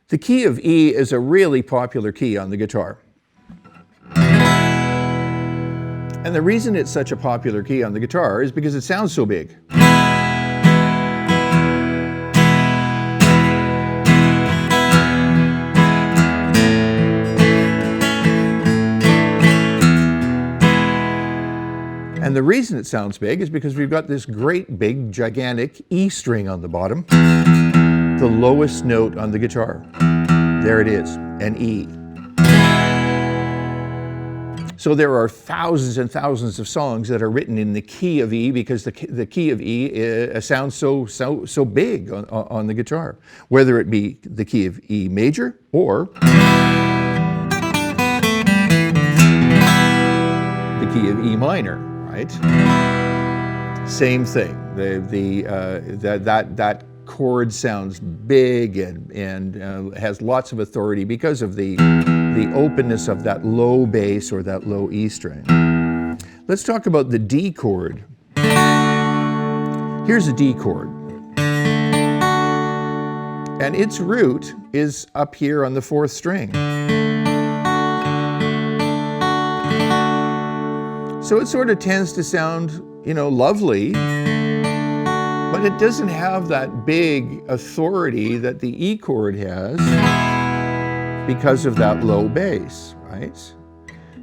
The key of E is a really popular key on the guitar. And the reason it's such a popular key on the guitar is because it sounds so big. And the reason it sounds big is because we've got this great big gigantic E string on the bottom, the lowest note on the guitar. There it is, an E. So there are thousands and thousands of songs that are written in the key of E because the key of E sounds so big on the guitar, whether it be the key of E major or the key of E minor, right? Same thing. That chord sounds big and has lots of authority because of the openness of that low bass or that low E string. Let's talk about the D chord. Here's a D chord. And its root is up here on the 4th string. So it sort of tends to sound, lovely, but it doesn't have that big authority that the E chord has because of that low bass, right?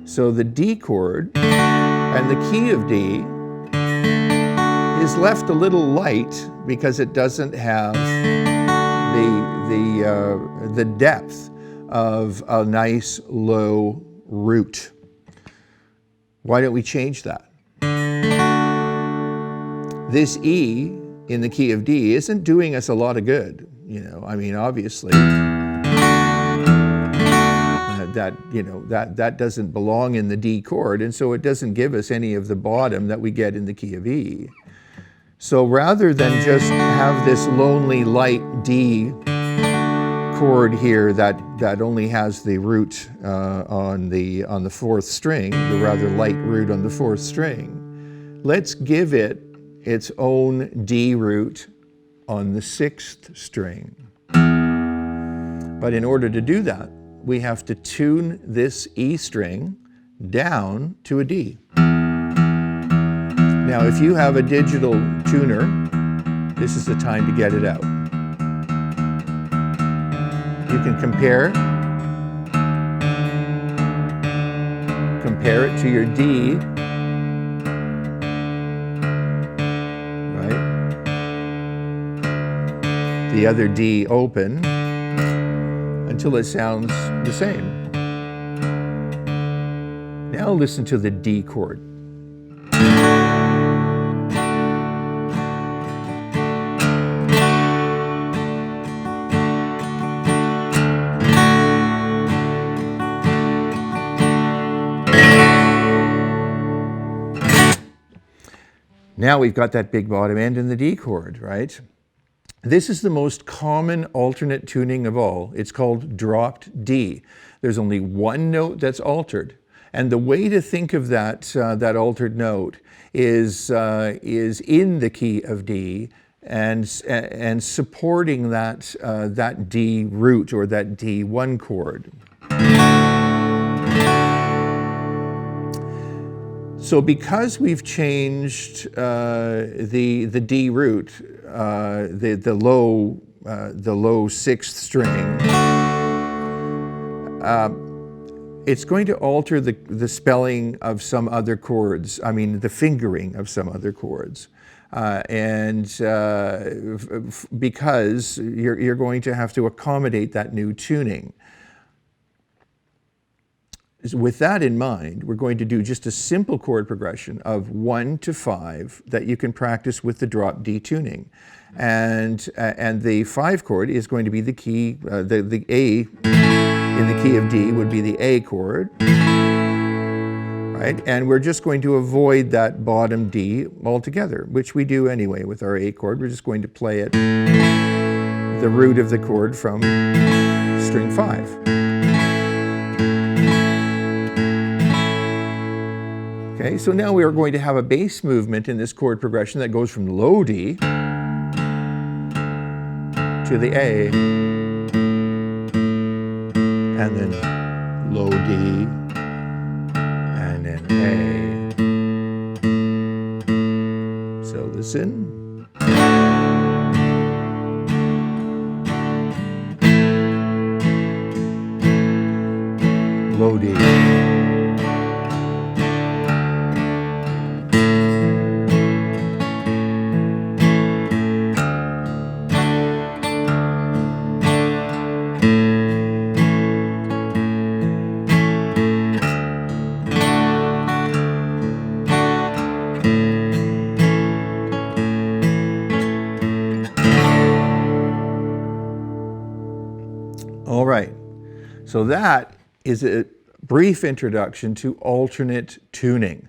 So the D chord and the key of D is left a little light because it doesn't have the depth of a nice low root. Why don't we change that? This E in the key of D isn't doing us a lot of good, obviously. That doesn't belong in the D chord, and so it doesn't give us any of the bottom that we get in the key of E. So rather than just have this lonely light D chord here that only has the root on the 4th string, the rather light root on the 4th string, let's give it its own D root on the 6th string. But in order to do that, we have to tune this E string down to a D. Now, if you have a digital tuner, this is the time to get it out. You can compare it to your D, right? The other D open until it sounds the same. Now listen to the D chord. Now we've got that big bottom end in the D chord, right? This is the most common alternate tuning of all. It's called dropped D. There's only one note that's altered. And the way to think of that altered note is in the key of D and supporting that D root or that D1 chord. So because we've changed the D root, the low 6th string, it's going to alter the spelling of some other chords. The fingering of some other chords, because you're going to have to accommodate that new tuning. With that in mind, we're going to do just a simple chord progression of 1 to 5 that you can practice with the drop D tuning. And the 5 chord is going to be the key, the A in the key of D would be the A chord, right? And we're just going to avoid that bottom D altogether, which we do anyway with our A chord. We're just going to play it, the root of the chord from string 5. Okay, so now we are going to have a bass movement in this chord progression that goes from low D to the A and then low D, and then A. So listen. Low D. All right, so that is a brief introduction to alternate tuning.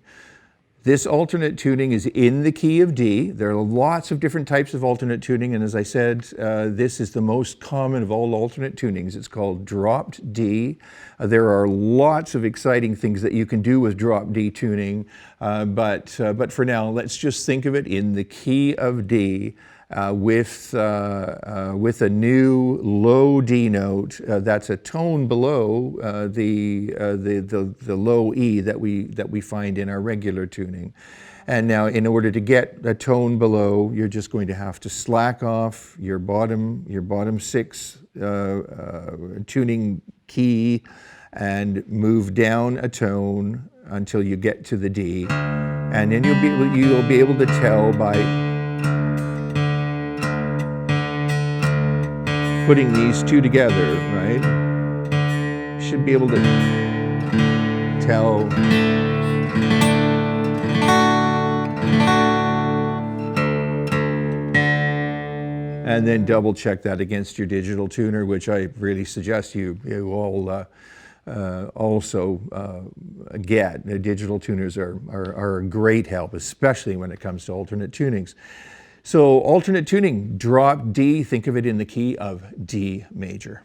This alternate tuning is in the key of D. There are lots of different types of alternate tuning, and as I said, this is the most common of all alternate tunings. It's called dropped D. There are lots of exciting things that you can do with dropped D tuning, but for now, let's just think of it in the key of D. With a new low D note that's a tone below the low E that we find in our regular tuning. And now, in order to get a tone below, you're just going to have to slack off your bottom six tuning key and move down a tone until you get to the D, and then you'll be able to tell by putting these two together, right? You should be able to tell and then double check that against your digital tuner, which I really suggest you all also get. The digital tuners are a great help, especially when it comes to alternate tunings. So alternate tuning, drop D, think of it in the key of D major.